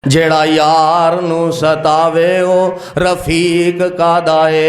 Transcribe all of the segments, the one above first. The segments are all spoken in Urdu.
جیڑا یار نو ستاوے او رفیق کادائے،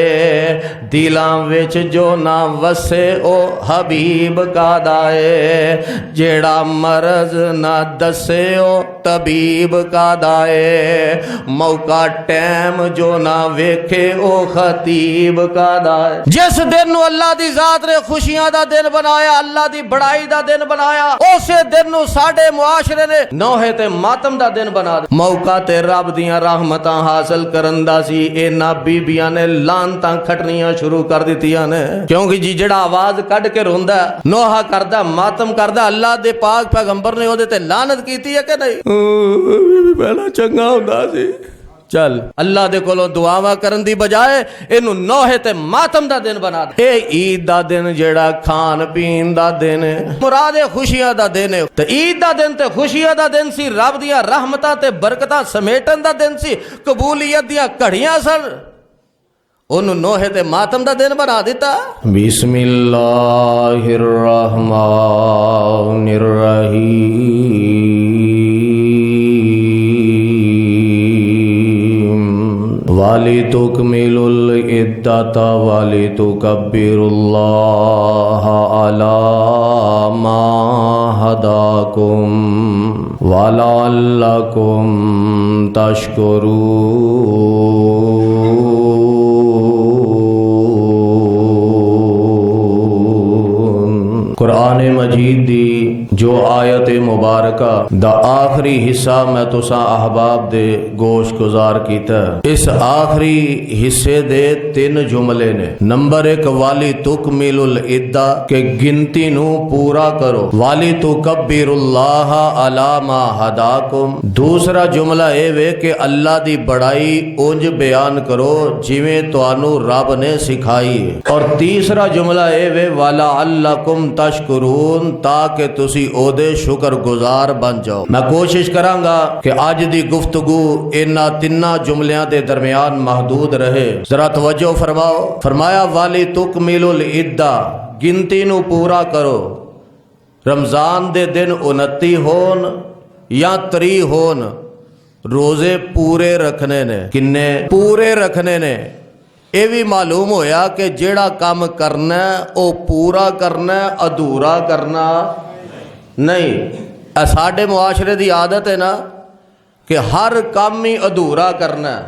دلاں وچ جو نہ وسے او حبیب کادائے، جیڑا مرض نہ دسے او طبیب کادائے، موقع ٹائم جو نہ ویکھے او خطیب کادائے۔ جس دن نو اللہ دی ذات نے خوشیاں دا دن بنایا، اللہ دی بڑائی دا دن بنایا، اسے دن نو ساڈے معاشرے نے نوحے تے ماتم دا دن بنا دیا۔ موقع تے رب دیاں رحمتاں حاصل کرن دا سی، اینا بیبیاں نے لانتاں کھٹنیاں شروع کر دتیاں نے، کیونکہ جی جڑا آواز کڈ کے روندا ہے، نوحہ کردا، ماتم کردا، اللہ دے پاک پیغمبر نے اودے تے لعنت کیتی ہے کہ نہیں؟ پہلا چنگا ہوندا سی۔ چل اللہ دے کولوں دعاواں کرن دی بجائے اینو نوحے تے ماتم دا دن بنا دے۔ اے عید دا دن جیڑا کھان پین دا دن ہے، مراد خوشیاں دا دن ہے، تے عید دا دن تے خوشیاں دا دن سی، رب دیاں رحمتاں تے برکتاں سمیٹن دا دن سی، قبولیت دیاں گھڑیاں سن، انہوں نوحے تے ماتم دا دن بنا دیتا۔ بسم اللہ الرحمن الرحیم، وَلِتُكْمِلُوا الْعِدَّةَ وَلِتُكَبِّرُوا اللَّهَ عَلَى مَا هَدَاكُمْ وَلَعَلَّكُمْ تَشْكُرُونَ۔ قرآن مجید دی جو آیت مبارکہ دا آخری حصہ میں تساں احباب دے گوش گزار کیتا ہے، اس آخری حصے دے 3 جملے نے۔ نمبر 1 والی تکمیل العدہ، کہ گنتی نو پورا کرو، والی تکبر اللہ علی ما ہداکم۔ دوسرا جملہ اے وے کہ اللہ دی بڑائی اونج بیان کرو جویں تانوں رب نے سکھائی ہے، اور تیسرا جملہ اے وے وَلَعَلَّكُمْ تَشْكُرُونَ، تاکہ تسی او دے شکر گزار بن جاؤ۔ میں کوشش کراں گا کہ آج دی گفتگو انہاں 3 جملیاں دے درمیان محدود رہے۔ ذرا توجہ فرماؤ۔ فرمایا والی تکمیل العدہ، گنتی نو پورا کرو۔ رمضان دے دن 29 ہون یا 30 ہون، روزے پورے رکھنے نے۔ کنے پورے رکھنے نے؟ یہ بھی معلوم ہویا کہ جیڑا کام کرنا ہے او پورا کرنا ہے، ادھورا کرنا نہیں۔ ساڈے معاشرے دی عادت ہے نا کہ ہر کام ہی ادھورا کرنا ہے۔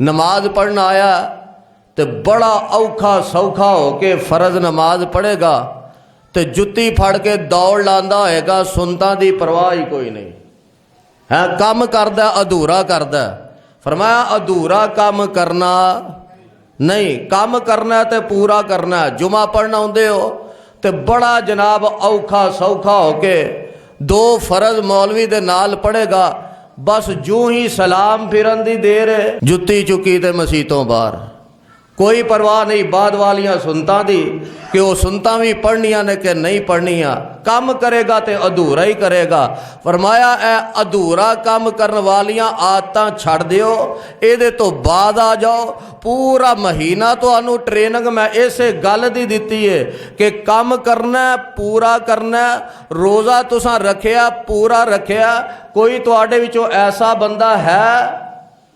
نماز پڑھنا آیا تے بڑا اوکھا سوکھا ہو کے فرض نماز پڑھے گا تے جتی پھڑ کے دوڑ لاندا ہوئے گا، سنتاں دی پرواہ ہی کوئی نہیں ہے، کام کردا ادھورا کردا۔ فرمایا ادھورا کام کرنا نہیں، کام کرنا تے پورا کرنا ہے۔ جمعہ پڑھنا ہوندے ہو تے بڑا جناب اوکھا سوکھا ہو کے 2 فرض مولوی دے نال پڑھے گا، بس جو ہی سلام پھرن دی دیر ہے جتی چکی تے مسیتوں باہر، کوئی پرواہ نہیں بعد والیاں سنتاں دی کہ وہ سنتاں بھی پڑھنیاں نے کہ نہیں پڑھنیاں۔ کام کرے گا تے ادھورا ہی کرے گا۔ فرمایا اے ادھورا کام کرن والیاں عادتاں چھڑ دیو، اے دے تو بعد آ جاؤ۔ پورا مہینہ تو انو ٹریننگ میں ایسے گل دی دیتی ہے کہ کام کرنا ہے، پورا کرنا ہے۔ روزہ تساں رکھیا، پورا رکھیا۔ کوئی تواڈے وچوں ایسا بندہ ہے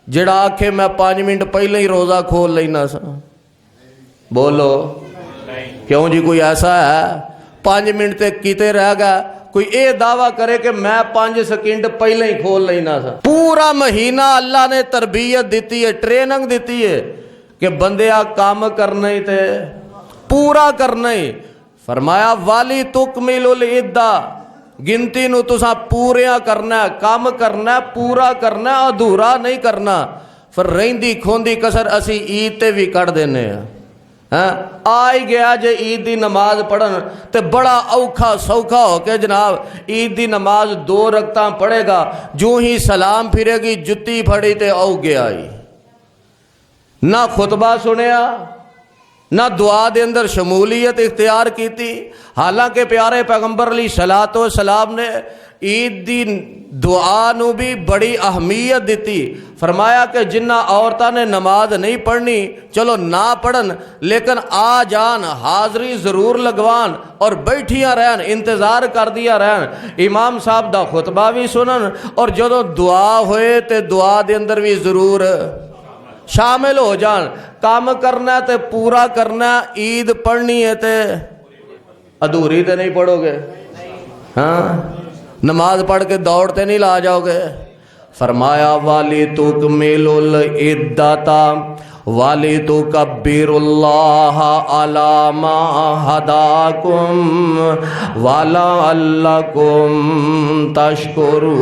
جڑا آکھے میں 5 منٹ پہلے ہی روزہ کھول لینا سا؟ بولو کیوں جی؟ کوئی ایسا ہے 5 منٹ تے کیتے رہ گیا؟ کوئی اے دعویٰ کرے کہ میں 5 سیکنڈ پہلے ہی کھول لینا سا؟ پورا مہینہ اللہ نے تربیت دیتی ہے، ٹریننگ دیتی ہے کہ بندیا کام کرنا ہی تے پورا کرنا ہی۔ فرمایا والی تکمیل العدہ، گنتی نو تساں پوریا کرنا ہے، کام کرنا ہے، پورا کرنا ہے، ادھورا نہیں کرنا۔ پھر رہندی کھوندی کسر اسی عید تے بھی کٹ دینے ہیں۔ آئی گیا جے عید دی نماز پڑھن تے بڑا اوکھا سوکھا ہو کے جناب عید دی نماز 2 رکعتاں پڑھے گا، جو ہی سلام پھرے گی جتی پھڑی تے او گیا ہی، نہ خطبہ سنیا نہ دعا دے اندر شمولیت اختیار کیتی۔ حالانکہ پیارے پیغمبر علیہ الصلوۃ والسلام نے عید دی دعا نو بھی بڑی اہمیت دیتی. فرمایا کہ جنہ عورتوں نے نماز نہیں پڑھنی چلو نہ پڑھن لیکن آ جان حاضری ضرور لگوان اور بیٹھیاں رہن انتظار کر دیا رہن امام صاحب دا خطبہ بھی سنن اور جدو دعا ہوئے تے دعا دے اندر بھی ضرور شامل ہو جان. کام کرنا ہے تے پورا کرنا ہے. عید پڑھنی ہے تے ادھوری تے نہیں پڑھو گے ہاں نماز پڑھ کے دوڑتے نہیں لا جاؤ گے. فرمایا والی تکمل العدتا والی تکبر اللہ علی ما ہداکم ولعلکم تشکرون.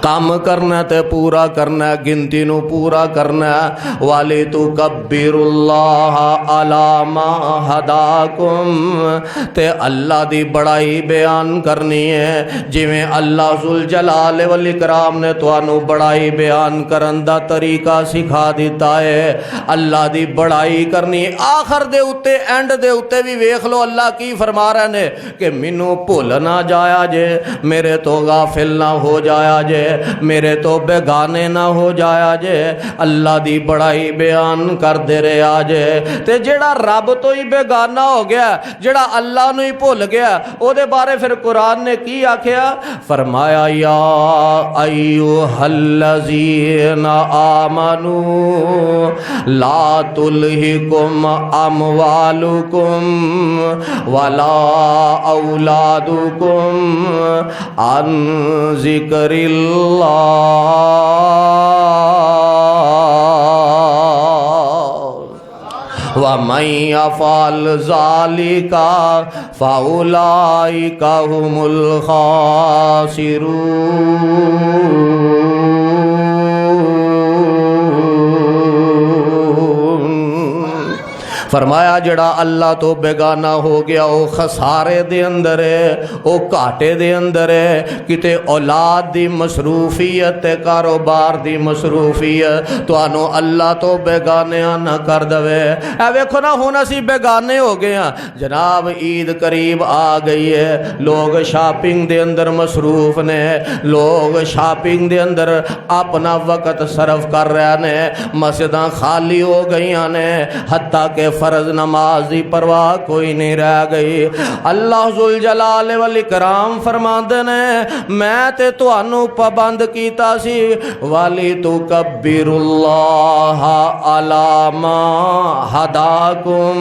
کام کرنا تے پورا کرنا ہے گنتی نو پورا کرنا ہے. والی تکبر اللہ علی ما ہداکم تے اللہ دی بڑائی بیان کرنی ہے جویں اللہ ذوالجلال والاکرام نے تانوں بڑائی بیان کرن دا طریقہ سکھا دیتا ہے. اللہ دی بڑائی کرنی آخر دے اتے اینڈ دے اتے بھی ویکھ لو اللہ کی فرما رہے نے کہ مینوں بھول نہ جایا جے میرے تو غافل نہ ہو جایا جے میرے تو بیگانے نہ ہو جایا جے. اللہ دی بڑائی بیان کر دے رہا جے تے جڑا رب تو ہی بیگانہ ہو گیا جڑا اللہ نو ہی بھول گیا او دے بارے پھر قرآن نے کی آکھیا. فرمایا یا ایھا الذین آمنوا لا تلہکم اموالکم ولا اولادکم عن ذکر اللہ وَمَن يَفْعَلْ ذَلِكَ فَأُولَئِكَ هُمُ الْخَاسِرُونَ. فرمایا جڑا اللہ تو بیگانہ ہو گیا او خسارے دے اندر ہے او گھاٹے دے اندر ہے. کتے اولاد دی مصروفیت تے کاروبار دی مصروفیت توانو اللہ تو بیگانیاں نہ کر دوے. اے ویکھو نا ہن اسی بیگانے ہو گئے ہیں جناب عید قریب آ گئی ہے لوگ شاپنگ دے اندر مصروف نے لوگ شاپنگ دے اندر اپنا وقت صرف کر رہے نے مسجداں خالی ہو گئیاں نے حتیٰ کہ فرض نماز دی پرواہ کوئی نہیں رہ گئی. اللہ ذوالجلال والاکرام فرماندے نے میں تے تانوں پابند کیتا سی والی تکبر اللہ علی ما ہداکم.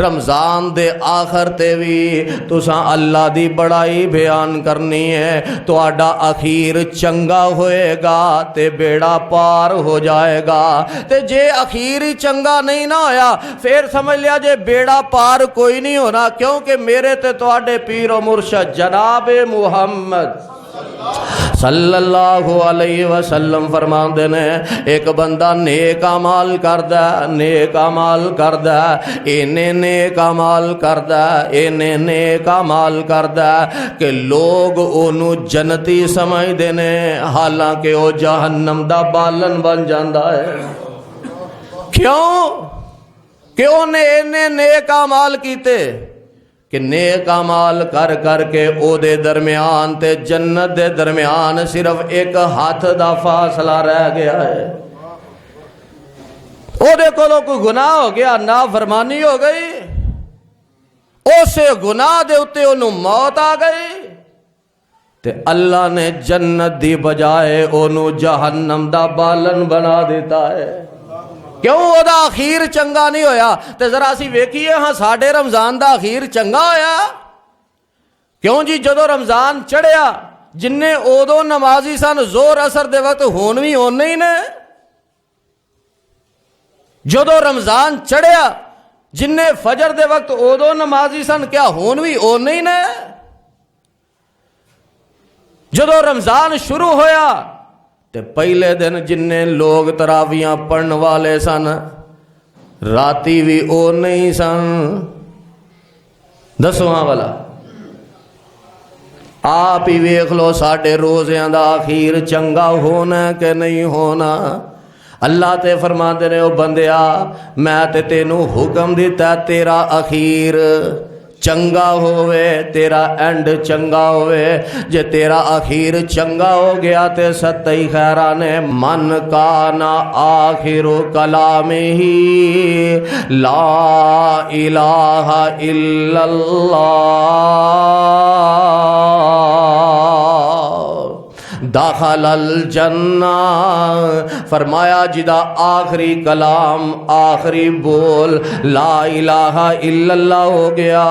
رمضان دے آخر تے بھی تساں اللہ دی بڑائی بیان کرنی ہے. تہاڈا اخیر چنگا ہوئے گا تے بیڑا پار ہو جائے گا تے جے اخیر ہی چنگا نہیں نہ ہویا پھر سمجھ لیا جے بیڑا پار کوئی نہیں ہونا کیونکہ میرے تے تواڈے پیر و مرشد جناب محمد صلی اللہ علیہ وسلم فرماندے نے ایک بندہ نیک اعمال کردا نیک اعمال کردا اینے نیک اعمال کردا اینے نیک اعمال کردا کہ لوگ اونوں جنتی سمجھدے نے حالانکہ او جہنم دا بالن بن جاندا ہے. کیوں کہ انہیں اینے نیک اعمال کیتے کہ نیک اعمال کر کر کے او دے درمیان تے جنت دے درمیان صرف ایک ہاتھ دا فاصلہ رہ گیا ہے. او دے کولو کوئی گناہ ہو گیا نافرمانی ہو گئی اسے گناہ دے اتے انہوں موت آ گئی تے اللہ نے جنت دی بجائے انہوں جہنم دا بالن بنا دیتا ہے. کیوں او دا اخیر چنگا نہیں ہویا تے ذرا اسی ویکھیے ہاں ساڈے رمضان دا اخیر چنگا ہویا کیوں جی جدو رمضان چڑھیا جننے اودو نمازی سن زور اثر دے وقت ہون بھی اونے ہی نے. جدو رمضان چڑھیا جننے فجر دے وقت اودو نمازی سن کیا ہون بھی اونے ہی نے. جدو رمضان شروع ہویا تے پہلے دن جننے لوگ تراویاں پڑھن والے سن راتی بھی او نہیں سن. دسواں والا آپ ہی ویکھ لو ساڈے روزیاں دا اخیر چنگا ہونا کہ نہیں ہونا. اللہ تے فرماندے نے او بندیا میں تے تینوں حکم دیتا تیرا اخیر چنگا ہوئے، تیرا اینڈ چنگا ہوئے۔ جے تیرا اخیر چنگا ہو گیا تے ستئی خیرانے من کانا آخر کلامہ لا الہ الا اللہ داخل الجنہ۔ فرمایا جدا آخری کلام آخری بول لا الہ الا اللہ ہو گیا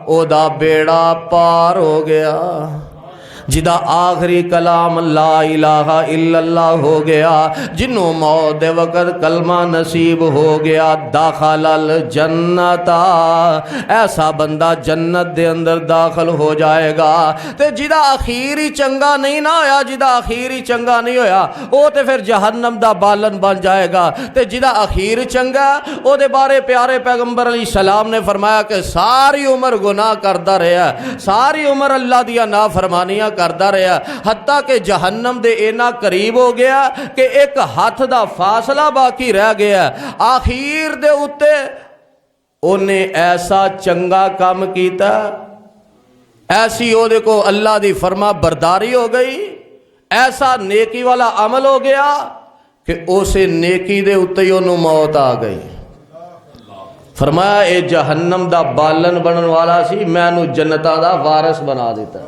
او دا بیڑا پار ہو گیا۔ جدا آخری کلام لا الہ الا اللہ ہو گیا، جنوں موت دے وقت کلمہ نصیب ہو گیا داخل الجنت، ایسا بندہ جنت دے اندر داخل ہو جائے گا۔ تے جدا اخیری چنگا نہیں نہ ہویا، جدا اخیری چنگا نہیں ہویا او تے پھر جہنم دا بالن بن جائے گا۔ تے جدا اخیر چنگا او دے بارے پیارے پیغمبر علیہ السلام نے فرمایا کہ ساری عمر گناہ کردا رہیا، ساری عمر اللہ دیا نافرمانیاں کردا رہیا، حتیٰ کہ جہنم دے اینا قریب ہو گیا کہ ایک ہاتھ دا فاصلہ باقی رہ گیا۔ آخیر دے اتے انہیں ایسا چنگا کام کیتا، ایسی او دے کو اللہ دی فرما برداری ہو گئی، ایسا نیکی والا عمل ہو گیا کہ اسے نیکی دے اتے انہوں موت آ گئی۔ فرمایا اے جہنم دا بالن بنن والا سی، میں انہوں جنتا دا وارث بنا دیتا۔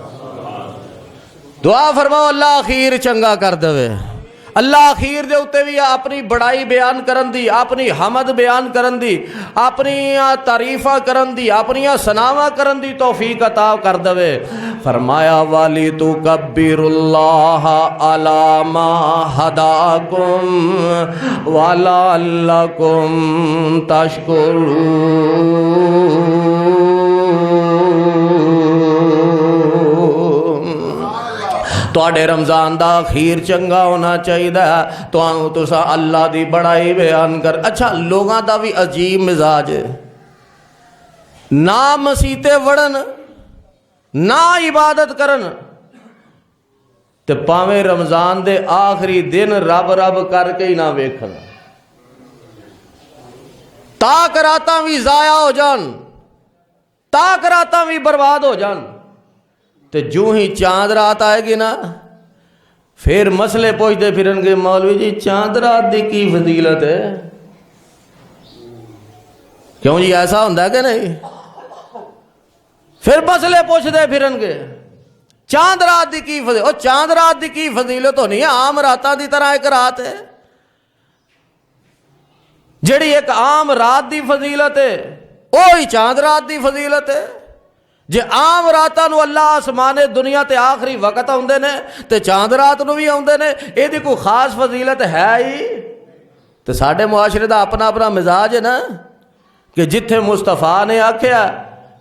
دعا فرماؤ اللہ اخیر چنگا کر دے، اللہ اخیر دے اتے بھی اپنی بڑائی بیان کرن دی، اپنی حمد بیان کرن دی، اپنی تعریفہ کرن دی، اپنی ثناواں کرن دی توفیق عطا کر دے۔ فرمایا والی تو کبیر اللہ علی ما ہداکم ولعلکم تشکرون۔ تواڈے رمضان دا اخیر چنگا ہونا چاہیے، تساں اللہ دی بڑائی بیان کر۔ اچھا لوگاں دا بھی عجیب مزاج ہے، نہ مسیتے وڑن نہ عبادت کرن تے پاویں رمضان دے آخری دن رب رب کر کے ہی نہ ویکھن، تاک راتاں بھی ضائع ہو جان، تاک راتاں بھی برباد ہو جان۔ تے جو ہی چاند رات آئے گی نا پھر مسئلے پوچھتے پھرن گے مولوی جی چاند رات دی کی فضیلت ہے؟ کیوں جی ایسا ہوندہ ہے کہ نہیں؟ پھر مسئلے پوچھتے پھرن گے چاند رات دی کی فضیلت، اور چاند رات دی کی فضیلت ہونی ہے عام راتاں دی طرح ایک رات ہے، جڑی ایک عام رات دی فضیلت ہے وہی چاند رات دی فضیلت ہے۔ جے عام راتاں نو اللہ آسمان دنیا تے آخری وقت آندے نے تے چاند رات نو بھی آندے نے، یہ دی کوئی خاص فضیلت ہے ہی؟ تے ساڈے معاشرے دا اپنا اپنا مزاج ہے نا کہ جتھے مصطفیٰ نے آکھیا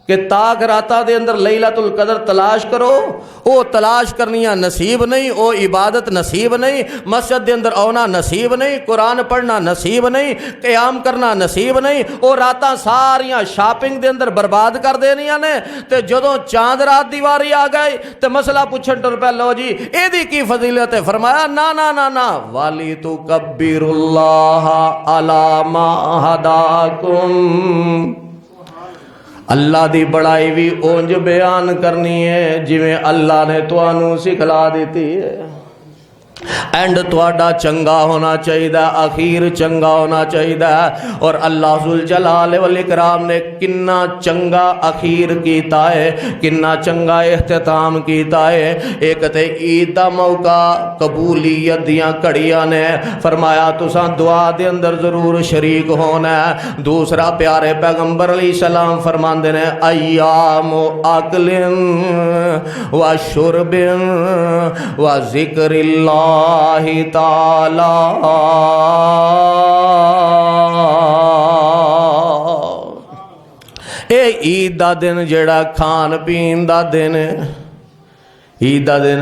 کہ تاک راتاں دے اندر لیلۃ القدر تلاش کرو، او تلاش کرنیاں نصیب نہیں، او عبادت نصیب نہیں، مسجد دے اندر آنا نصیب نہیں، قرآن پڑھنا نصیب نہیں، قیام کرنا نصیب نہیں، او راتاں ساریاں شاپنگ دے اندر برباد کر دینیاں نے۔ تے جدوں چاند رات دی واری آ گئی تے مسئلہ پوچھن ٹر پہ لو جی اے دی کی فضیلت ہے؟ فرمایا نا نا نا نا والی تو کبیر اللہ علی ما ہداکم، اللہ دی بڑائی بھی اونج بیان کرنی ہے جویں اللہ نے تانوں سکھلا دیتی ہے۔ اینڈ تواڈا چنگا ہونا چاہیے، اخیر چنگا ہونا چاہیے، اور اللہ ذوالجلال والاکرام نے کنا چنگا اخیر کیتا ہے، کنا چنگا اختتام کیتا ہے۔ ایک تے عید دا موقع قبولیت دیاں کڑیاں نے، فرمایا تساں دعا دے اندر ضرور شریک ہونا ہے۔ دوسرا پیارے پیغمبر علیہ السلام فرماندے نے ایام اکل و شرب و ذکر اللہ تعالی، اے عید دا دن جڑا کھان پین دا دن ہے، عید دا دن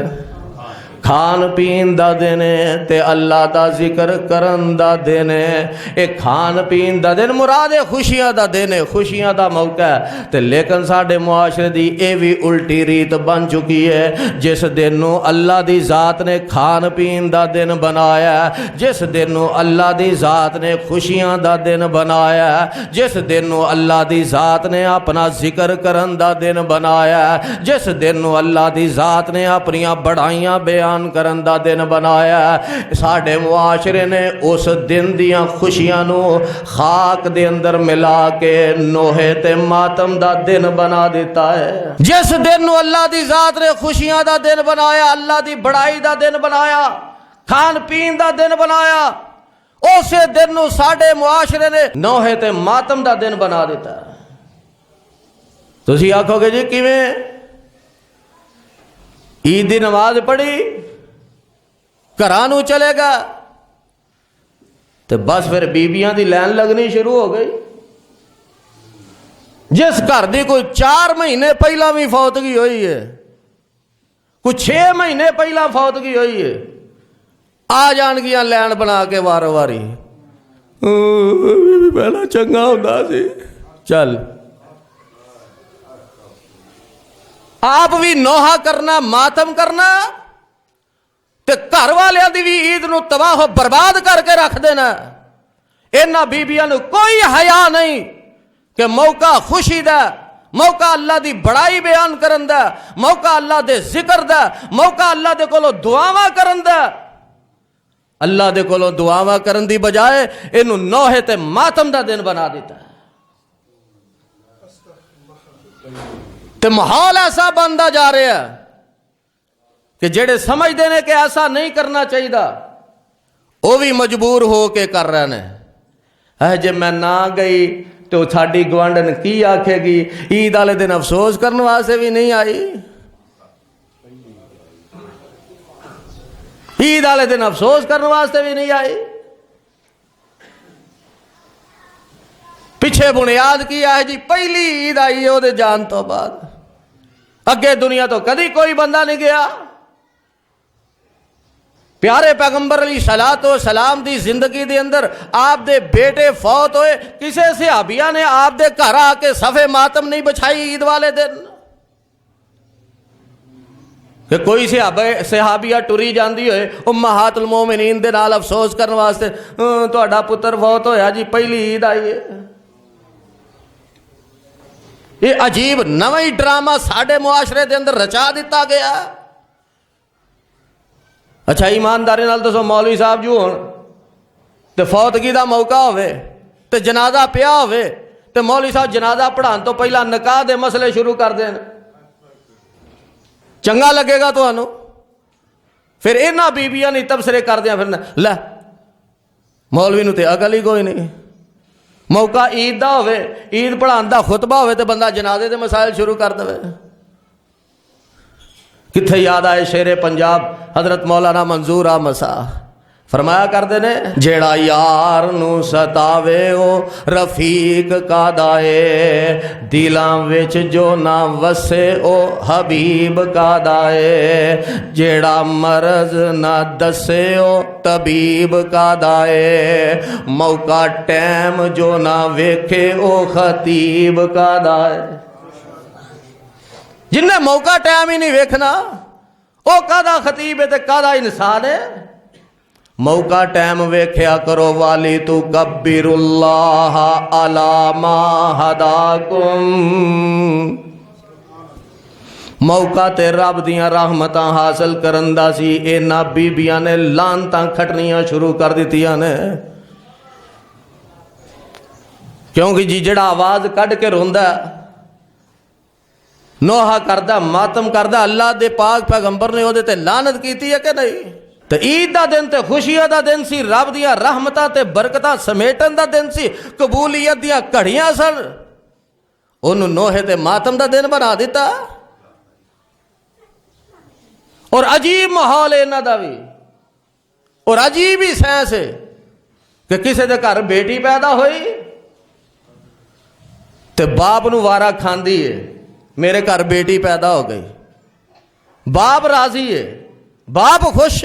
کھان پین دا دن ہے تے اللہ دا ذکر کرن دا دن ہے۔ ایک کھان پین دا دن مراد خوشیاں دا دن ہے، خوشیاں دا موقع ہے، تے لیکن ساڈے معاشرے دی اے وی الٹی ریت بن چکی ہے۔ جس دن نو اللہ دی ذات نے کھان پین دا دن بنایا ہے، جس دن نو اللہ دی ذات نے خوشیاں دا دن بنایا ہے، جس دن نو اللہ دی ذات نے اپنا ذکر کرن دا دن بنایا ہے، جس دن نو اللہ دی ذات نے اپنیاں بڑائیاں بیان کرن دا دن بنایا ہے، ساڈے معاشرے نے اس دن دیاں خوشیاں نو خاک دے اندر ملا کے نوحے تے ماتم دا دن بنا دیتا ہے۔ جس دن نو اللہ دی ذات نے خوشیاں دا دن بنایا، اللہ دی بڑائی دا دن بنایا، کھان پین دا دن بنایا، اسے دن نو ساڈے معاشرے نے نوحے تے ماتم دا دن بنا دیتا ہے۔ تسی آکھو گے جی کیویں؟ عید دی نماز پڑھی، گھراں نوں چلے گا تو بس پھر بیبیاں دی لائن لگنی شروع ہو گئی۔ جس گھر دی کوئی 4 مہینے پہلا بھی فوتگی ہوئی ہے، کوئی 6 مہینے پہلا فوتگی ہوئی ہے، آ جان گیا لائن بنا کے وارو واری، پہلا چنگا ہوندا سی، چل آپ بھی نوحہ کرنا، ماتم کرنا، تے گھر والیاں دی بھی عید نو تباہ و برباد کر کے رکھ دینا۔ انہاں بیبیاں نو کوئی حیا نہیں کہ موقع خوشی دا، موقع اللہ دی بڑائی بیان کرن دا، موقع اللہ دے ذکر دا، موقع اللہ دے کولو دعاواں کرن دا، اللہ دے کولو دعاواں کرن دی بجائے اینو نوحے تے ماتم دا دن بنا دیتا ہے۔ تے ماحول ایسا بنتا جا رہا ہے کہ جڑے سمجھتے ہیں کہ ایسا نہیں کرنا چاہیے وہ بھی مجبور ہو کے کر رہے ہیں۔ جے میں نہ گئی تو ساڈی گوانڈن کی آکھے گی، عید والے دن افسوس کرنے واسطے بھی نہیں آئی، عید والے دن افسوس کرنے واسطے بھی نہیں آئی۔ پیچھے بنیاد کی ہے جی پہلی عید آئی ہے وہ جان تو بعد، اگے دنیا تو کدی کوئی بندہ نہیں گیا۔ پیارے پیغمبر علیہ الصلوۃ والسلام دی زندگی دے اندر آپ دے بیٹے فوت ہوئے، کسے صحابیہ نے آپ دے گھر آ کے صفے ماتم نہیں بچھائی عید والے دن، کہ کوئی صحابیہ ٹری جاندی ہوئے امہات المومنین دے نال افسوس کرنے واسطے، تہاڈا پتر فوت ہویا جی پہلی عید آئی ہے۔ یہ عجیب نویں ڈرامہ ساڈے معاشرے دے اندر رچا دیتا گیا۔ اچھا ایمانداری نال دسو، مولوی صاحب جو ہون تے فوتگی دا موقع ہوئے تے جنازہ پیا ہوئے تے مولوی صاحب جنازہ پڑھان تو پہلا نکاح دے مسئلے شروع کر دین، چنگا لگے گا تانوں؟ پھر انہاں بیبیاں نے تبصرے کر دیاں، پھر لے مولوی نو تے عقل ہی کوئی نہیں، موقع عید دا ہوئے، عید پڑھان دا خطبہ ہوئے تے بندہ جنازے دے مسائل شروع کر دے۔ کتھے یاد آئے شیر پنجاب حضرت مولانا منظور احمد صاحب فرمایا کرتے نے، جیڑا یار نو ستاوے او رفیق کا دائے، دلاں وچ جو نہ وسے او حبیب کا دائے، جیڑا مرض نہ دسے او طبیب کا دائے، موقع ٹائم جو نہ ویکھے او خطیب کا دائے۔ جن نے موقع ٹائم ہی نہیں ویکھنا او کادا خطیب ہے تے کادا انسان ہے۔ موقع ٹائم ویکھیا کرو، والی تو کبر اللہ علی ما ہداکم، موقع تے رب دیاں رحمتاں حاصل کرن دا سی، انہاں بیبیاں نے لعنتاں کھٹنیاں شروع کر دتیاں نے، کیونکہ جی جڑا آواز کڈ کے روندا نوحہ کردہ ماتم کردہ، اللہ دے پاک پیغمبر نے تے لعنت کیتی ہے کہ نہیں؟ تے عید دا دن تے خوشیاں دا دن سی، رب دیاں رحمتاں تے برکتاں سمیٹن دا دن سی، قبولیت دیاں گھڑیاں سن، انہوں نوحے تے ماتم دا دن بنا دیتا۔ اور عجیب ماحول ہے انہاں دا بھی، اور عجیب ہی سائنس ہے کہ کسے دے گھر بیٹی پیدا ہوئی تے باپ نو وارا کھاندی ہے، میرے گھر بیٹی پیدا ہو گئی، باپ راضی ہے، باپ خوش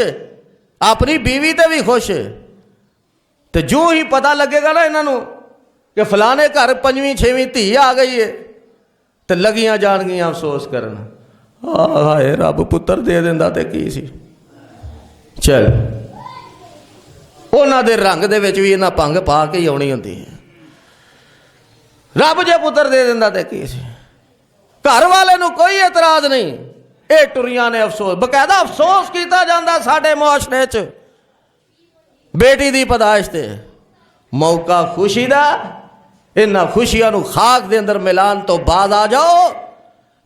اپنی بیوی تے بھی خوش تو جو ہی پتہ لگے گا نا انہوں کہ فلانے گھر 5ویں 6ویں دھی آ گئی ہے تو لگیاں جان گیاں افسوس کرنا ہائے رب پتر دے دیندا تے کی سی چل انہاں دے رنگ دے وچ بھی انہاں پنگ پا کے ہی آنی ہوندی ہے رب جے پتر دے دیندا تے کی سی گھر والے نو کوئی اعتراض نہیں اے ٹریاں نے افسوس باقاعدہ افسوس کیتا جاندا ساڈے معاشرے چ بیٹی دی پیدائش تے موقع خوشی دا انہاں خوشیاں نو خاک دے اندر ملان تو بعد آ جاؤ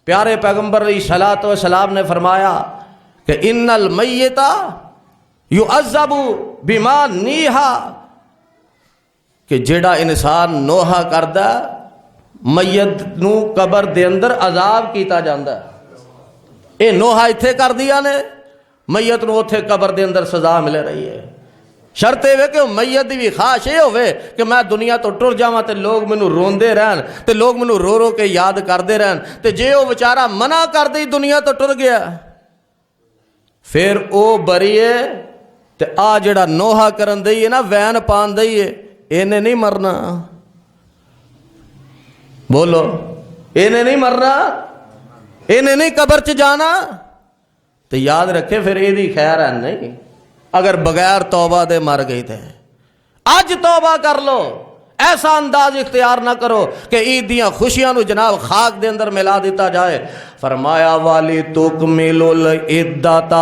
پیارے پیغمبر علیہ الصلوۃ والسلام نے فرمایا کہ ان المیت یعذب بما نیہا کہ جیڑا انسان نوحہ کردا میت نو قبر دے اندر عذاب کیتا جاندا اے نوحہ ایتھے کر دیا نے میت نو اوتھے قبر دے اندر سزا مل رہی ہے شرط یہ کہ میت دی بھی خواہش یہ ہوئے کہ میں دنیا تو ٹر جاواں تے لوگ مینوں روندے رہن تے لوگ مینوں رو رو کے یاد کردے رہن تے جے وہ بیچارہ منع کر دی دنیا تو ٹر گیا پھر او بری ہے تے آ جڑا نوحہ کرن دئی ہے نا وین پان دئی ہے اینے نہیں مرنا بولو اینے نہیں مرنا اینے نہیں قبر چ جانا تو یاد رکھے پھر یہ دی خیر ہے نہیں اگر بغیر توبہ دے مر گئی تھے اج توبہ کر لو ایسا انداز اختیار نہ کرو کہ عید دیاں خوشیاں نو جناب خاک دے اندر ملا دیتا جائے فرمایا والی تکمل العدۃ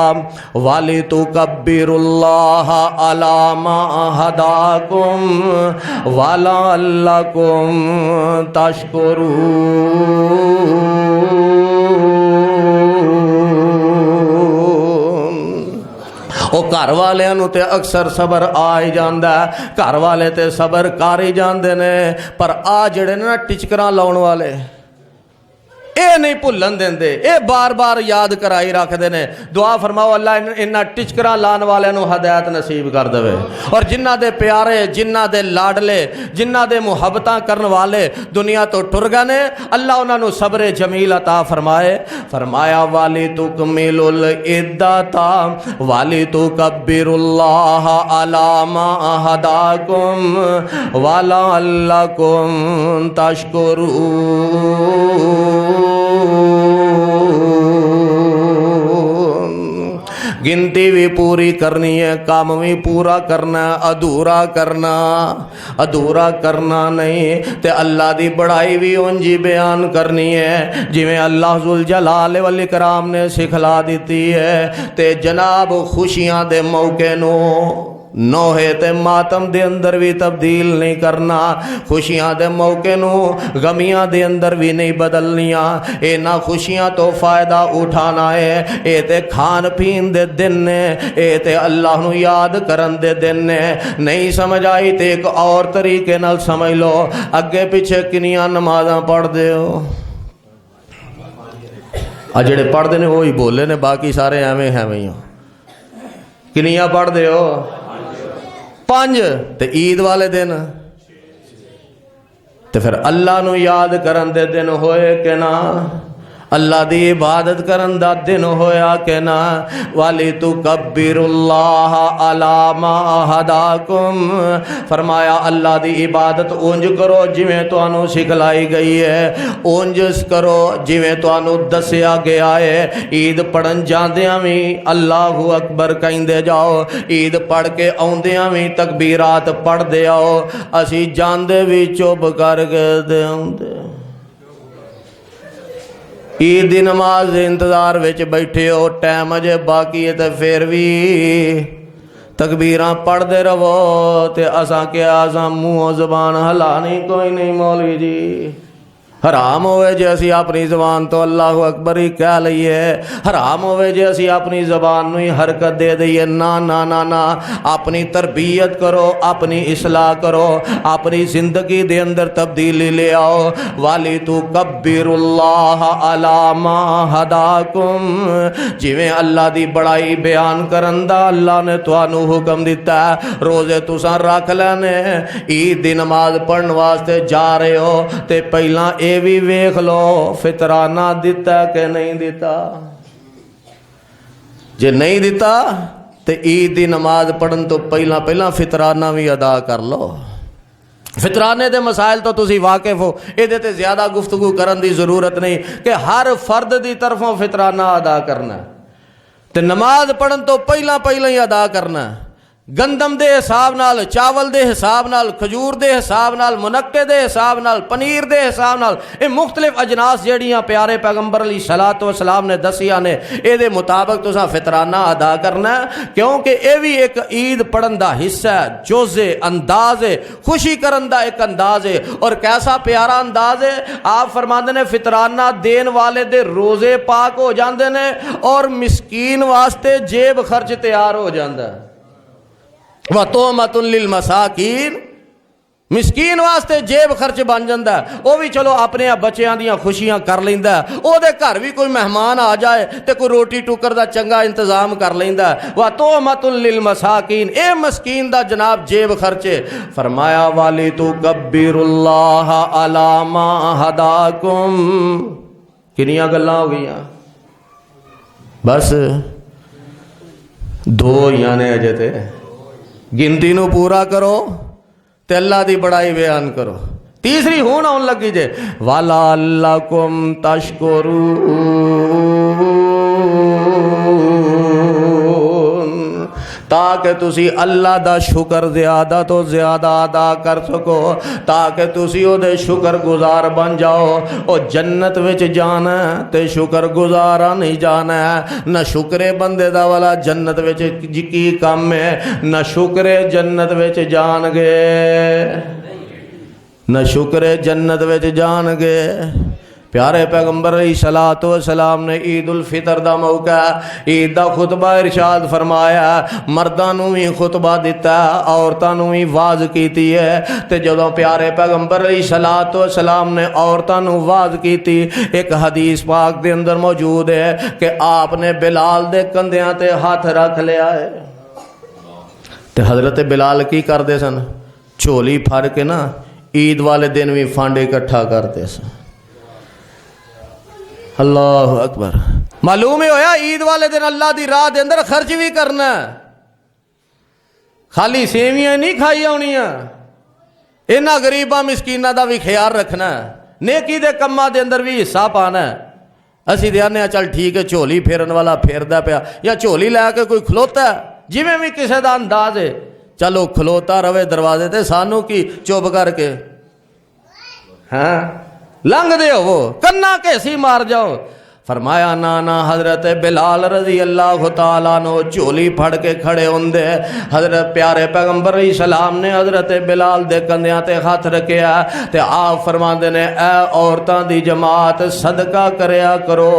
والی تکبر اللہ علی ما ہداکم ولعلکم تشکرون وہ گھر والوں تے اکثر صبر آ ہی جاندا ہے گھر والے تے صبر کر ہی جاندے نے پر آ جڑے نا ٹچکراں لاؤن والے اے نہیں بھولن دیندے اے بار بار یاد کرائی رکھ دے نے دعا فرماؤ اللہ انہاں ٹچکراں لان والے نو ہدایت نصیب کر دے اور جنہ دے پیارے جنہ دے لاڈلے جنہ دے محبتاں کرن والے دنیا تو ٹر گئے نے اللہ انہاں نو صبر جمیل عطا فرمائے فرمایا والی تکمل العدۃ والی تکبر اللہ علی ما ہداکم ولعلکم تشکرون گنتی بھی پوری کرنی ہے کام بھی پورا کرنا ادھورا کرنا نہیں تے اللہ دی بڑائی بھی انجی بیان کرنی ہے جویں اللہ ذوالجلال والاکرام نے سکھلا دیتی ہے تے جناب خوشیاں دے موقع نو نوحے تے ماتم دے اندر بھی تبدیل نہیں کرنا خوشیاں دے موقع نو غمیاں دے اندر بھی نہیں بدلنیاں اے نہ خوشیاں تو فائدہ اٹھانا ہے اے تے کھان پین دے دن نے اے تے اللہ نو یاد کرن دے دن نے نہیں سمجھ آئی تے ایک اور طریقے نال سمجھ لو اگے پیچھے کنیاں نمازاں پڑھ دے ہو جڑے پڑھ دے نے وہی بولے نے باقی سارے ایویں ہی ہو کنیاں پڑھ دے ہو 5 تے عید والے دن تے پھر اللہ نو یاد کرن دے دن ہوئے کہ نا اللہ دی عبادت کرن دا دن ہویا کہ نا والی تکبر اللہ علی ما ہداکم فرمایا اللہ دی عبادت اونج کرو جویں تانوں سکھلائی گئی ہے اونج کرو جویں تانوں دسیا گیا ہے عید پڑھن جاندیاں وی اللہ اکبر کہندے جاؤ عید پڑھ کے آوندیاں وی تکبیرات پڑھ دے آؤ اسی جاندے وی چپ کر کے دے آوندے عید دی نماز انتظار وچ بیٹھے ہو ٹائم اجے باقی ہے تے پھر بھی تکبیراں پڑھ دے رہو تے اساں کیا اساں منہ زبان ہلانی کوئی نہیں مولوی جی حرام ہوئے جے اسی اپنی زبان تو اللہ اکبر ہی کہہ لئیے حرام ہوئے جے اسی اپنی زبان نو ہی حرکت دے دئیے نا نا نا نا اپنی تربیت کرو اپنی اصلاح کرو اپنی زندگی دے اندر تبدیلی لے آؤ والی تکبر اللہ علی ما ہداکم جویں اللہ دی بڑائی بیان کرن دا اللہ نے تانوں حکم دیتا ہے روزے تساں رکھ لینے عید دی نماز پڑھن واسطے جا رہے ہو تے پہلاں اے بھی ویکھ لو فطرانہ دیتا کہ نہیں دیتا جے نہیں دیتا تے عید دی نماز پڑھن تو پہلا فطرانہ بھی ادا کر لو۔ فطرانے دے مسائل تو تسی واقف ہو، یہ تے زیادہ گفتگو کرن دی ضرورت نہیں کہ ہر فرد دی طرفوں فطرانہ ادا کرنا تے نماز پڑھن تو پہلا ہی ادا کرنا۔ گندم دے حساب نال، چاول دے حساب نال، کھجور دے حساب نال، منقے دے حساب نال، پنیر دے حساب نال، یہ مختلف اجناس جیڑیاں پیارے پیغمبر علیہ الصلوۃ والسلام نے دسیاں نے، اے دے مطابق تساں فطرانہ ادا کرنا ہے، کیونکہ اے بھی ایک عید پڑھن دا حصہ ہے، جز انداز ہے، خوشی کرن دا ایک انداز ہے۔ اور کیسا پیارا انداز ہے، آپ فرماندے نے فطرانہ دین والے دے روزے پاک ہو جاندے نے اور مسکین واسطے جیب خرچ تیار ہو جاندا ہے۔ وَطُعْمَةٌ لِّلْمَسَاكِينِ، مسکین واسطے جیب خرچ بن جاندہ ہے، وہ بھی چلو اپنے بچیاں دیاں خوشیاں کر لیندہ ہے، او دے گھر بھی کوئی مہمان آ جائے تے کوئی روٹی ٹکر دا چنگا انتظام کر لیندہ ہے۔ وَطُعْمَةٌ لِّلْمَسَاكِينِ، اے مسکین دا جناب جیب خرچے۔ فرمایا وَلِتُكَبِّرُوا اللَّهَ عَلَىٰ مَا هَدَاكُمْ، کنیاں گلاں ہو گئیاں، بس دو یانے اجے تے گنتی نو پورا کرو تے اللہ دی بڑائی بیان کرو۔ تیسری ہون آن لگی جے وَلَعَلَّكُمْ تَشْكُرُونَ، تاکہ تسی اللہ دا شکر زیادہ تو زیادہ ادا کر سکو، تاکہ تسی او دے شکر گزار بن جاؤ۔ او جنت وچ جانا ہے تے شکر گزارا نہیں جانا ہے، نہ شکرے بندے دا والا جنت وچ کی کام ہے، نہ شکرے جنت وچ جان گے، نہ شکرے جنت وچ جان گے۔ پیارے پیغمبر علیہ الصلوۃ والسلام نے عید الفطر دا موقع عید دا خطبہ ارشاد فرمایا، مرداں نوں بھی خطبہ دیتا ہے، عورتاں نوں بھی واز کیتی ہے۔ تے جدوں پیارے پیغمبر علیہ الصلوۃ والسلام نے عورتاں نوں واز کیتی، ایک حدیث پاک دے اندر موجود ہے کہ آپ نے بلال دے کندھیاں تے ہاتھ رکھ لیا ہے۔ تے حضرت بلال کی کردے سن؟ چولی پھڑ کے نا عید والے دن بھی فانڈے اکٹھا کرتے سن۔ اللہ اکبر، معلوم ہی ہویا عید والے دن اللہ دی راہ دے اندر خرچ بھی کرنا ہے، خالی سیویاں نہیں کھائی ہونیاں، انہاں غریباں مسکیناں دا بھی خیال رکھنا ہے، نیکی دے کماں دے اندر بھی حصہ پانا ہے۔ اسی دے آنے چل ٹھیک ہے جھولی پھیرن والا پھیردا پیا یا جھولی لے کے کوئی کھلوتا ہے، جویں بھی کسے دا انداز ہے، چلو کھلوتا رہے دروازے تے، سانو کی چپ کر کے ہاں لنگ دے ہو کنا کیسی مار جاؤ۔ فرمایا نانا حضرت بلال رضی اللہ تعالیٰ عنہ چولی پھڑ کے کھڑے ہوندے، حضرت پیارے پیغمبر علیہ السلام نے حضرت بلال دے کندھیاں تے ہاتھ رکھیا تے آپ فرماندے نے اے عورتاں دی جماعت صدقہ کریا کرو،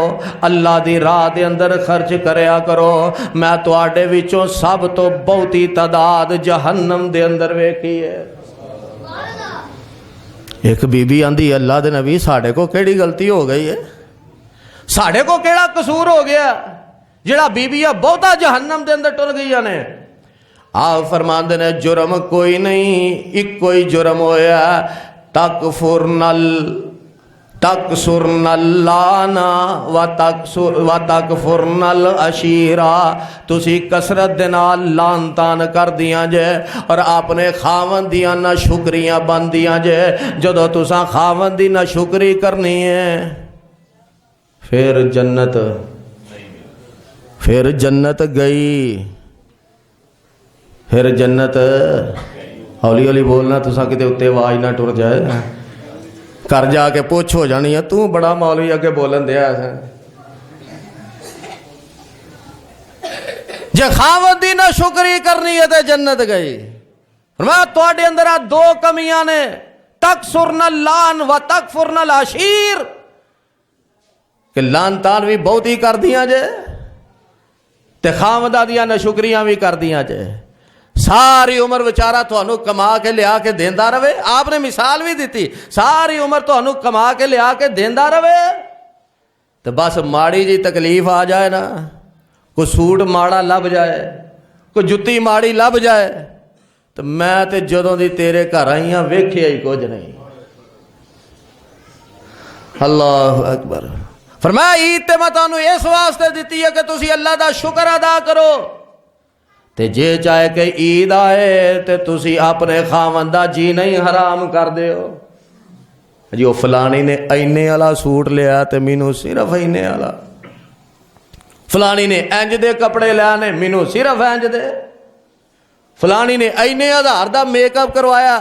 اللہ دی راہ دے اندر خرچ کریا کرو، میں تواڈے وچوں سب تو بہتی تعداد جہنم دے اندر ویکھی ہے۔ ایک بی بی آندی اللہ دے نبی ساڑھے کو کیڑی غلطی ہو گئی ہے، ساڑھے کو کیڑا قصور ہو گیا جڑا بی بیاں بہتا جہنم دے اندر ٹر گئی نے؟ آپ فرماندے نے جرم کوئی نہیں، ایک کوئی جرم ہویا تکسرن اللانا و تکفرن العشیرہ، تسی کسرت دے نال لان تان کر دیاں جے اور اپنے خاون دیاں نہ شکریاں بن دیاں جے۔ جدو تساں خاون دی نہ شکری کرنی ہے پھر جنت گئی، پھر جنت ہولی ہولی بولنا تساں کتے اتے آواز نہ ٹر جائے، کر جا کے پوچھ ہو جانی ہے تو بڑا مولوی اگے بولن دیا ہے۔ جے خاوند دی نہ شکری کرنی ہے تے جنت گئی۔ فرمایا تواڈے اندر دو کمیاں نے، تکسرن اللان و تکفرن العشیر، کہ لان تان بھی بہت ہی کر دیاں جے تے خاوندہ دیاں نہ شکریاں بھی کر دیاں جے۔ ساری عمر بچارہ تھانوں کما کے لیا کے دیندا رہے، آپ نے مثال بھی دیتی، ساری عمر تھانوں کما کے لیا کے دیندا رہے تو بس ماڑی جی تکلیف آ جائے نا، کوئی سوٹ ماڑا لب جائے، کوئی جتی ماڑی لب جائے تو میں تے جدوں دی تیرے گھر آئی ہاں ویکھیا ہی کچھ نہیں۔ اللہ اکبر، فرمایا عید تے میں تانوں اس واسطے دیتی ہے کہ تسی اللہ دا شکر ادا کرو، تے جے چاہے کہ عید آئے تے تسی اپنے خاوند دا جی نہیں حرام کر دیو۔ جی وہ فلانی نے اینے والا سوٹ لیا تے مینوں صرف اینے والا، فلانی نے انج دے کپڑے لیا نے مینوں صرف انج دے، فلانی نے اینے ہزار دا میک اپ کروایا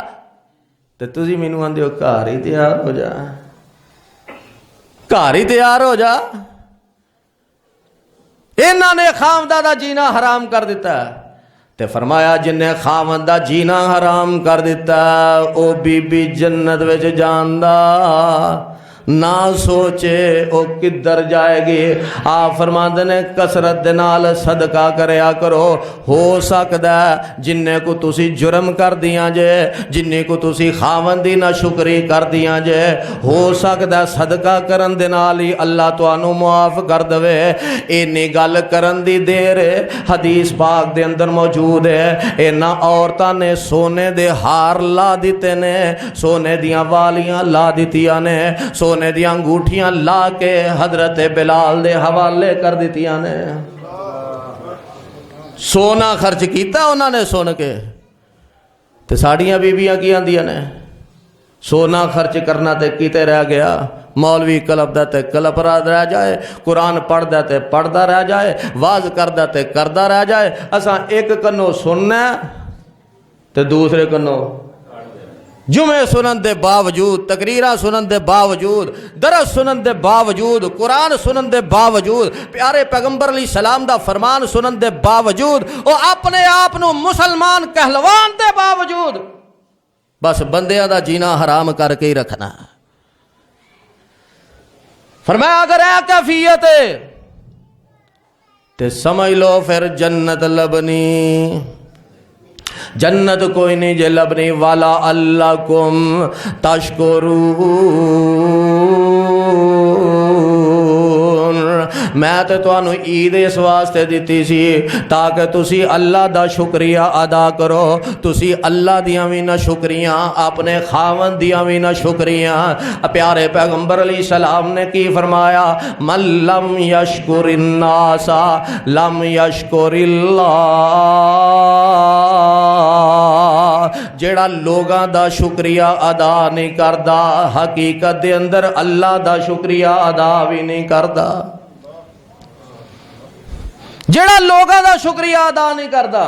تے تسی مینوں آندے ہو گھر ہی تیار ہو جا، گھر ہی تیار ہو جا۔ انہاں نے خاوندہ دا جینا حرام کر دیتا ہے، تے فرمایا جن نے خاوندہ جینا حرام کر دیتا ہے او بی بی جنت وچ جاندا نہ سوچے او کدھر جائے گی۔ آپ فرماندے نے کثرت دے نال صدقہ کریا کرو، ہو سکدا ہے جننے کو تسی جرم کر دیاں جے، جننے کو تسی خاوند دی ناشکری کر دیاں جے، ہو سکدا ہے صدقہ کرن دے نال ہی اللہ تانوں معاف کر دے۔ اینی گل کرن دی دیر حدیث پاک دے اندر موجود ہے، انہاں عورتاں نے سونے دے ہار لا دیتے نے، سونے دیاں والیاں لا دتیاں نے، سونے دیاں انگوٹھیاں لا کے حضرت بلال دے حوالے کر دیتیاں نے۔ سونا خرچ کیتا انہوں نے سن کے، تے ساڑیاں بیبیاں کی آندیاں نے سونا خرچ کرنا تے کیتے رہ گیا، مولوی کلب دا تے کلب رہ جائے، قرآن پڑھ دا تے پڑھدا رہ جائے، واز کردہ تے کردہ رہ جائے۔ اساں ایک کنو سننا تے دوسرے کنو جمعے سنن دے باوجود، تقریرہ سنن دے باوجود، درس سنن دے باوجود، قرآن سنن دے باوجود، پیارے پیغمبر علیہ السلام دا فرمان سنن دے باوجود، او اپنے آپ نو مسلمان کہلوان دے باوجود بس بندیاں دا جینا حرام کر کے ہی رکھنا۔ فرمایا اگر اے کیفیت ہے تے سمجھ لو پھر جنت لبنی، جنت کوئی نہیں جے لبنی، والا اللہ کم تشکرون۔ میں تے تانوں عید اس واسطے دیتی سی تاکہ تسی اللہ دا شکریہ ادا کرو، تسی اللہ دیاں وی نہ شکریاں، اپنے خاوند دیاں وی نہ شکریاں۔ پیارے پیغمبر علیہ السلام نے کی فرمایا، من لم یشکر الناس لم یشکر اللہ، جیڑا لوگاں دا شکریہ ادا نہیں کردا حقیقت دے اندر اللہ دا شکریہ ادا بھی نہیں کردا۔ جیڑا لوگاں دا شکریہ ادا نہیں کردا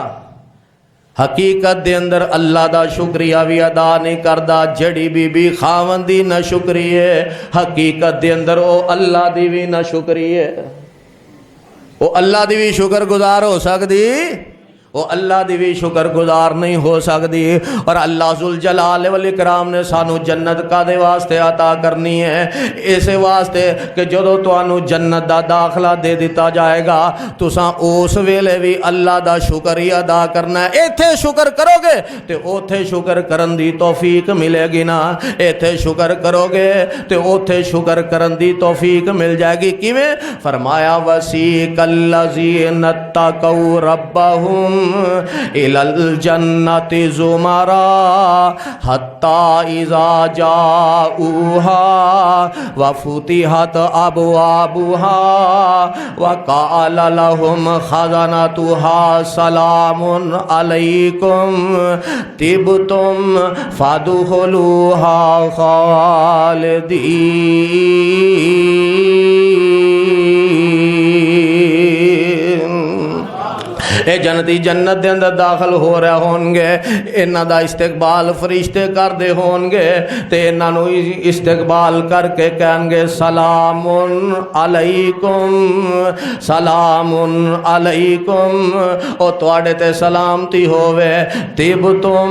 حقیقت دے اندر اللہ دا شکریہ بھی ادا نہیں کردا۔ جڑی بی بی خاوند دی نہ شکریہ حقیقت دے اندر او اللہ دی بھی نہ شکریہ، او اللہ دی بھی شکر گزار ہو سکدی، وہ اللہ دی بھی شکر گزار نہیں ہو سکتی۔ اور اللہ ذوالجلال والاکرام نے سانو جنت کا دے واسطے عطا کرنی ہے، اس واسطے کہ جدو توانو جنت دا داخلہ دے دیتا جائے گا تساں اس ویلے بھی اللہ دا شکر ہی ادا کرنا ہے۔ ایتھے شکر کرو گے تے اوتھے شکر کرن دی توفیق ملے گی نا، ایتھے شکر کرو گے تے اوتھے شکر کرن دی توفیق مل جائے گی۔ کیویں؟ فرمایا وسیق الذین اتقوا ربہم الى الجنت زمرا حتی اذا جاؤوها وفتحت ابوابها وقال لهم خزنتها سلام علیکم طبتم فادخلوها خالدین۔ اے جنتی جنت دے اندر داخل ہو رہے ہون گے، انہاں دا استقبال فرشتے کر دے ہون گے تے انہاں نو استقبال کر کے کہن گے سلام علیکم، سلام علیکم، او تواڈے تے سلامتی ہووے، طبتم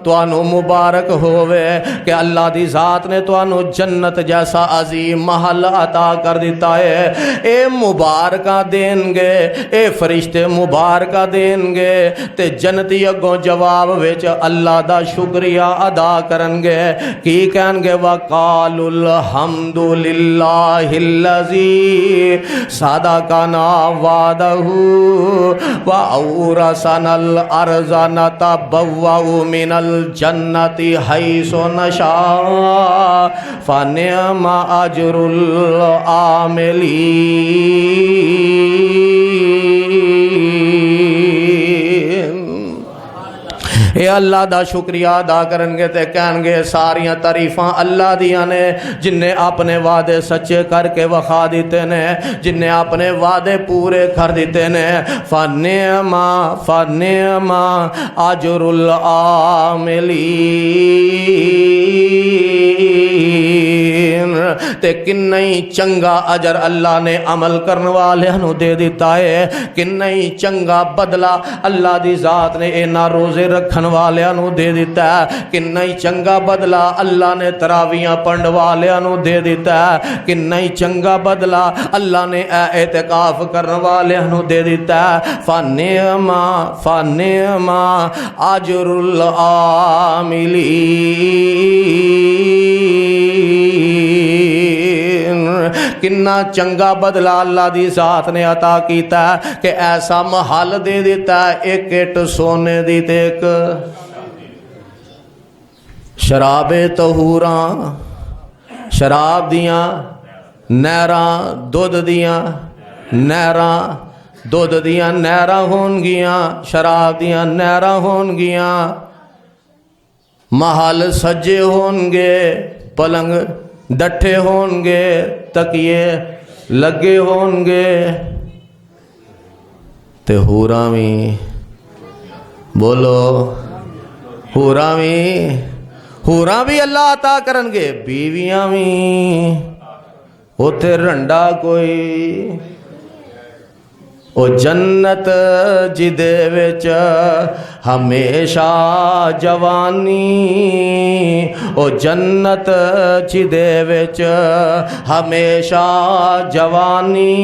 توانو مبارک ہووے کہ اللہ دی ذات نے توانو جنت جیسا عظیم محل عطا کر دیتا ہے۔ اے مبارکاں دین گے، اے فرشتے مبارکاں بدلہ دین گے تے جنتی اگوں جواب وچ اللہ دا شکریہ ادا کرن گے کی کہن گے وقالوا الحمد للہ الذی صدقنا وعدہ وأورثنا الأرض نتبوأ من الجنة حيث نشاء فنعم أجر العاملين۔ اے اللہ دا شکریہ ادا کرن گے تے کہن گے ساریاں تعریفاں اللہ دیاں نے جن نے اپنے وعدے سچے کر کے وخا دیتے نے، جن نے اپنے وعدے پورے کر دیتے نے۔ فنعم اجر العاملین، تے کنئی چنگا اجر اللہ نے عمل کرن والے نو دے دیتا ہے، کنئی چنگا بدلہ اللہ دی ذات نے اینا روزے رکھن والیاں نو دے دیتا ہے، کنئی چنگا بدلہ اللہ نے تراویاں پڑھن والیاں نو دے دیتا ہے، کنئی چنگا بدلہ اللہ نے اعتکاف کرن والیاں نو دے دیتا ہے۔ فنعم اجر العاملین، کنا چنگا بدلہ اللہ دی ذات نے عطا کیتا ہے کہ ایسا محل دے دیتا ہے، ایک اٹ سونے دی تے ایک شراب طہوراں، شراب دیاں نہراں، دودھ دیاں نہراں، دودھ دیاں نہراں ہون گیاں، شراب دیاں نہراں ہون گیاں، محل سجے ہون گے، پلنگ ڈٹھے ہون گے، تکیے لگے ہون گے، تے حوراں وی بولو حوراں بھی اللہ عطا کرن گے، بیویاں بھی اوتھے رنڈا کوئی او جنت جدے وچ ہمیشہ جوانی، او جنت جدے وچ ہمیشہ جوانی،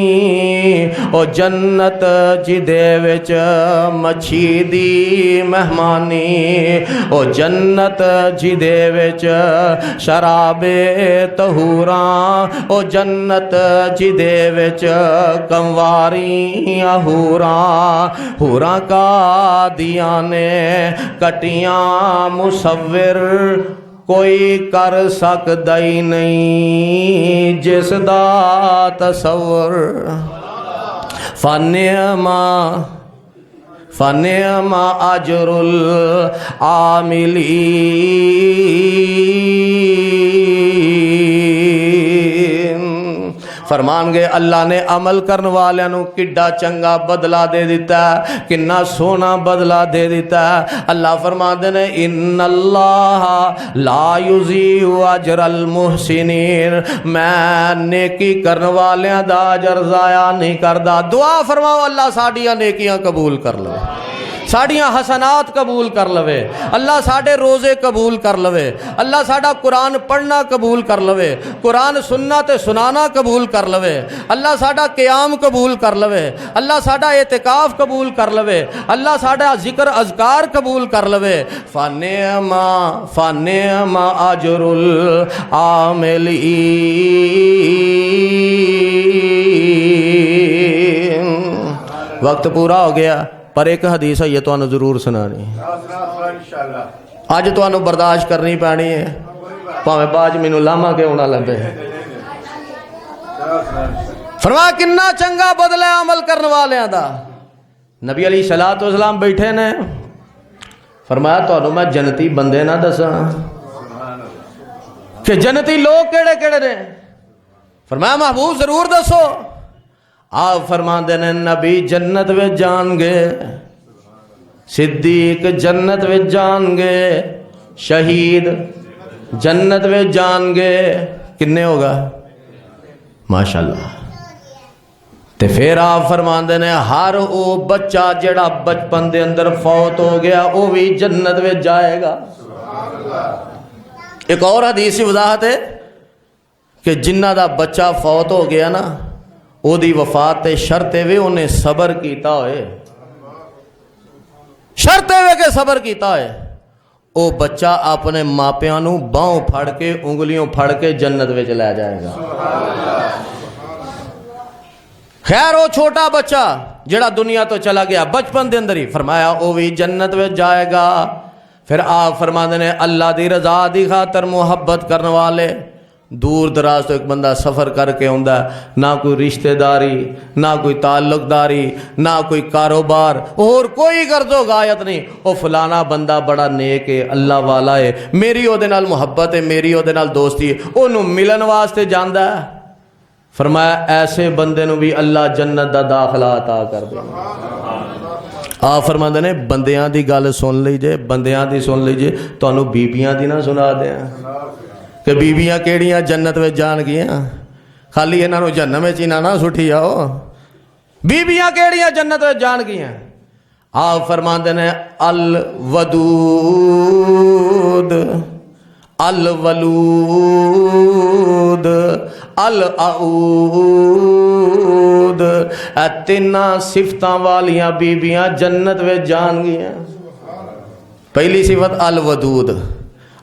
او جنت جدے وچ مچھی دی مہمانی، او جنت جدے وچ شراب طہوراں، او جنت جدے وچ کنواریاں حوراں کا دیاں نے کٹیاں مصور، کوئی کر سکدا ہی نہیں جس دا تصور۔ فنعم اجر العاملین، فرمان گے اللہ نے عمل کرن والے نو کڈا چنگا بدلہ دے دیتا ہے، کنا سونا بدلہ دے دیتا ہے۔ اللہ فرماندے نے ان اللہ لا یضیع اجر المحسنین، میں نیکی کرن والیاں دا اجر ضائع نہیں کردا۔ دعا فرماؤ اللہ ساڈیاں نیکیاں قبول کر لو، ساڑیاں حسنات قبول کر لوے، اللہ ساڑے روزے قبول کر لوے، اللہ ساڑا قرآن پڑھنا قبول کر لوے، قرآن سننا تے سنانا قبول کر لوے، اللہ ساڑا قیام قبول کر لوے، اللہ ساڑا اعتکاف قبول کر لوے، اللہ ساڑا ذکر اذکار قبول کر لوے۔ فنعم اجر العاملین۔ وقت پورا ہو گیا پر ایک حدیث ہے یہ تو انہوں ضرور سنانی، آج تو انہوں برداشت کرنی پانی ہے، پاویں باج مینوں لاما کے ہونا لگے۔ فرمایا کنا چنگا بدلہ عمل کرنے والے دا۔ نبی علیہ الصلوۃ والسلام بیٹھے نے، فرمایا تو انہوں میں جنتی بندے نہ دساں کہ جنتی لوگ کیڑے کیڑے نے؟ فرمایا محبوب ضرور دسو۔ آپ فرماندے نے نبی جنت وچ جان گے، صدیق جنت وچ جان گے، شہید جنت وچ جان گے، کنے ہوگا ماشاءاللہ۔ تے پھر آپ فرماندے نے ہر او بچہ جڑا بچپن دے اندر فوت ہو گیا وہ بھی جنت وچ جائے گا۔ ایک اور حدیث وضاحت ہے کہ جنہ دا بچہ فوت ہو گیا نا، او دی وفات تے شرط وے انہیں صبر کیتا ہوئے، شرط ہے کہ صبر کیتا ہے وہ بچہ اپنے ماپیاں نو باہوں پھڑ کے انگلیوں پھڑ کے جنت وچ لے جائے گا. خیر وہ چھوٹا بچہ جڑا دنیا تو چلا گیا بچپن دے اندر ہی فرمایا وہ بھی جنت وچ جائے گا. پھر آپ فرماندے نے اللہ دی رضا دی خاطر محبت کرنے والے دور دراز تو ایک بندہ سفر کر کے آندا ہے, نہ کوئی رشتہ داری, نہ کوئی تعلق داری, نہ کوئی کاروبار, اور کوئی غرض و غایت نہیں. وہ فلانا بندہ بڑا نیک ہے, اللہ والا ہے, میری او دے نال محبت ہے, میری او دے نال دوستی ہے, انہوں ملن واسطے جاندا ہے. فرمایا ایسے بندے نو بھی اللہ جنت دا داخلہ عطا کر دے. آپ فرماندے نے بندیاں دی گل سن لیجئے, بندیاں دی سن لیجئے, تانوں بیبیاں دی نہ سنا دیاں کہ بیبیاں کیڑیاں جنت میں جان گیاں, خالی انہاں نو جہنم وچ نہ سٹھی آؤ. بیبیاں کیڑیاں جنت میں جان گیاں. آپ فرماندے نے الودود الولود الاعود, تیناں صفتاں والیاں بیبیاں جنت میں جان گیاں. پہلی صفت الودود,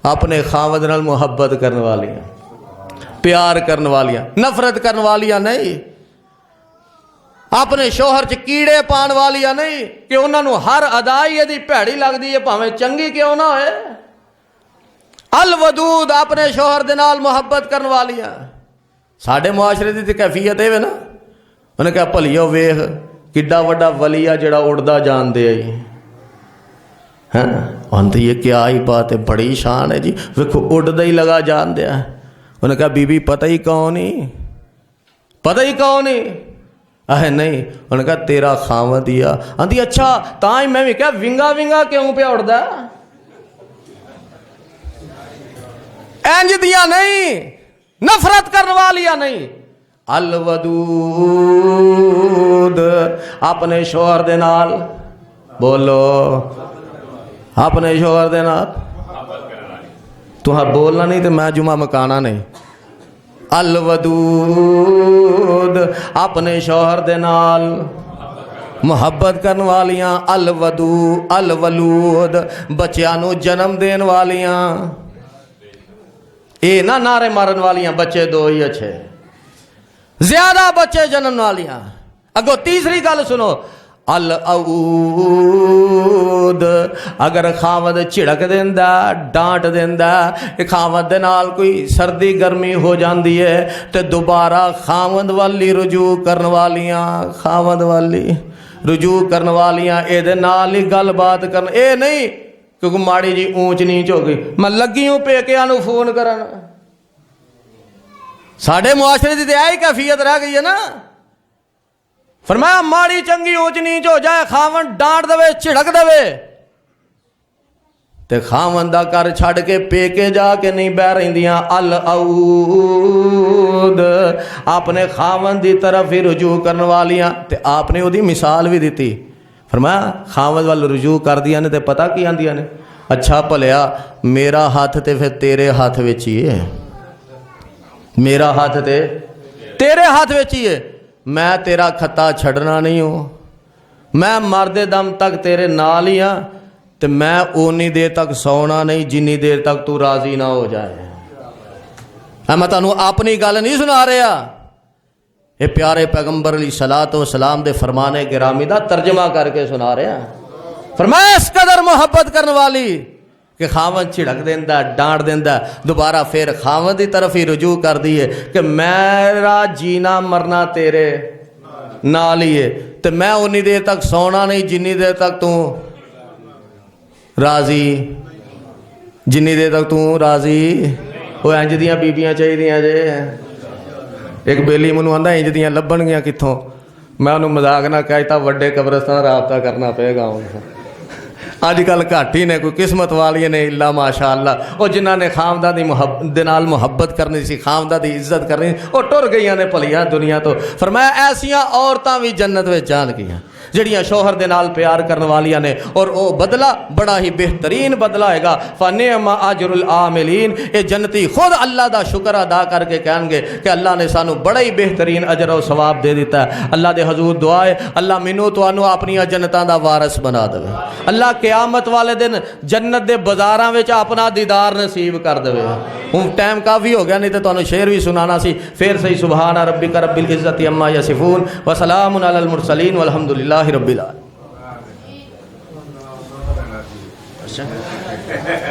اپنے خاوند نال محبت کرنے والیاں, پیار کرنے والیاں, نفرت کرنے والیاں نہیں, اپنے شوہر چ کیڑے پان والیاں نہیں کہ انہاں نو ہر ادائی دی بھڑی لگدی ہے بھاویں چنگی کیوں نہ ہوئے. الودود, اپنے شوہر دے نال محبت کرنے والیاں. ساڈے معاشرے دی تے کیفیت ہے نا, انہیں کہا بھلیو ویکھ کڈا وڈا ولی آ جڑا اڑدا جان دے آئی ہاں, انت یہ کیا ہی بات ہے, بڑی شان ہے جی, ویکھو اڑدا ہی لگا جان دیا. انہیں کہا بی بی پتہ ہی کون ہی, پتہ ہی کون ہی, نہیں. انہوں نے کہا تیرا خاوند ہی آ. آندھی اچھا تاں ہی میں بھی کہا ونگا ونگا کیوں پہ اڑدا, انج دیاں نہیں, نفرت کرنے والیاں نہیں. الودود, اپنے شوہر دے نال بولو, اپنے شوہر دے نال تہاں بولنا نہیں تو میں جمعہ مکانا نہیں. الودود, اپنے شوہر دے نال محبت کرن والیاں. الولود, بچیاں نو جنم دین والیاں. اے نہ نعرے مارن والیاں بچے دو ہی اچھے, زیادہ بچے جنم والیاں. اگو تیسری گل سنو, الاعود, اگر خاوند چھڑک دیندا ڈانٹ دیندا, خاوند دے نال کوئی سردی گرمی ہو جاندی ہے تے دوبارہ خاوند والی رجوع کرن والیاں, خاوند والی رجوع کرن والیاں اے دے نال ہی گل بات کرن. اے نہیں کیونکہ ماڑی جی اونچ نیچ ہو گئی میں لگی ہوں پیکیاں نو فون کرن. ساڈے معاشرے دی تے ایہی کیفیت رہ گئی ہے نا. فرمایا ماڑی چنگی اونچ نیچ ہو جائے, خاوند ڈانٹ دے چھڑک دے تے خاوند دا کر چھڑ کے پیکے جا کے نہیں بہ رہندیاں. الاعود, اپنے خاوند دی طرف ہی رجوع کرن والیاں. تے آپ نے اودی مثال بھی دیتی. فرمایا خاوند وال رجوع کر دیا نے تے پتہ کی آندیاں نے, اچھا بھلیا میرا ہاتھ تے پھر تیرے ہاتھ وچ ہی ہے, میرا ہاتھ تے تیرے ہاتھ وچ ہی ہے, میں تیرا کھتا چھڑنا نہیں ہوں, میں مردے دم تک تیرے نال ہی ہاں, تے میں اونی دیر تک سونا نہیں جنی دیر تک تو راضی نہ ہو جائے. میں تانوں اپنی گل نہیں سنا رہا, یہ پیارے پیغمبر علیہ الصلوۃ والسلام دے فرمانے گرامی دا ترجمہ کر کے سنا رہا. فرمایا اس قدر محبت کرنے والی کہ خاوند چھڑک دیندا ڈانٹ دیندا دوبارہ پھر خاوند دی طرف ہی رجوع کر دیے کہ میرا جینا مرنا تیرے نال ہی ہے, تے میں انی دیر تک سونا نہیں جنی دیر تک تو راضی, جنی دیر تک تو راضی. وہ انج دیاں بیبیاں چاہیے جے. ایک بیلی منو آندا انج دیاں لبن گیاں کتھوں, میں انہوں مذاق نہ کہتا وڈے قبرستان رابطہ کرنا پے گا. اج کل گھٹ ہی نے کوئی قسمت والی نے الا ماشاء اللہ, وہ جنہاں نے خاونداں دی محبت کرنی سی, خاونداں دی عزت کرنی, وہ ٹر گئیاں نے پلیاں دنیا تو. فرمایا ایسیاں عورتاں بھی جنت وچ جان گیاں. جڑیاں شوہر دے نال پیار کرنے والیاں نے، اور او بدلہ بڑا ہی بہترین بدلہ ہے گا۔ فَنِعْمَ أَجْرُ الْعَامِلِينَ، اے جنتی خود اللہ دا شکر ادا کر کے کہیں گے کہ اللہ نے سانو بڑا ہی بہترین اجر و ثواب دے دیتا ہے۔ اللہ دے حضور دعا ہے اللہ مینوں تانوں اپنی جنتاں دا وارث بنا دے، اللہ قیامت والے دن جنت دے بازاراں وچ اپنا دیدار نصیب کر دے۔ ہوں ٹائم کافی ہو گیا، نہیں تے تانوں شعر بھی سنانا سی۔ پھر صحیح سبحان ربک رب العزت عما یصفون وسلام علی المرسلین والحمد للہ رب العالمین۔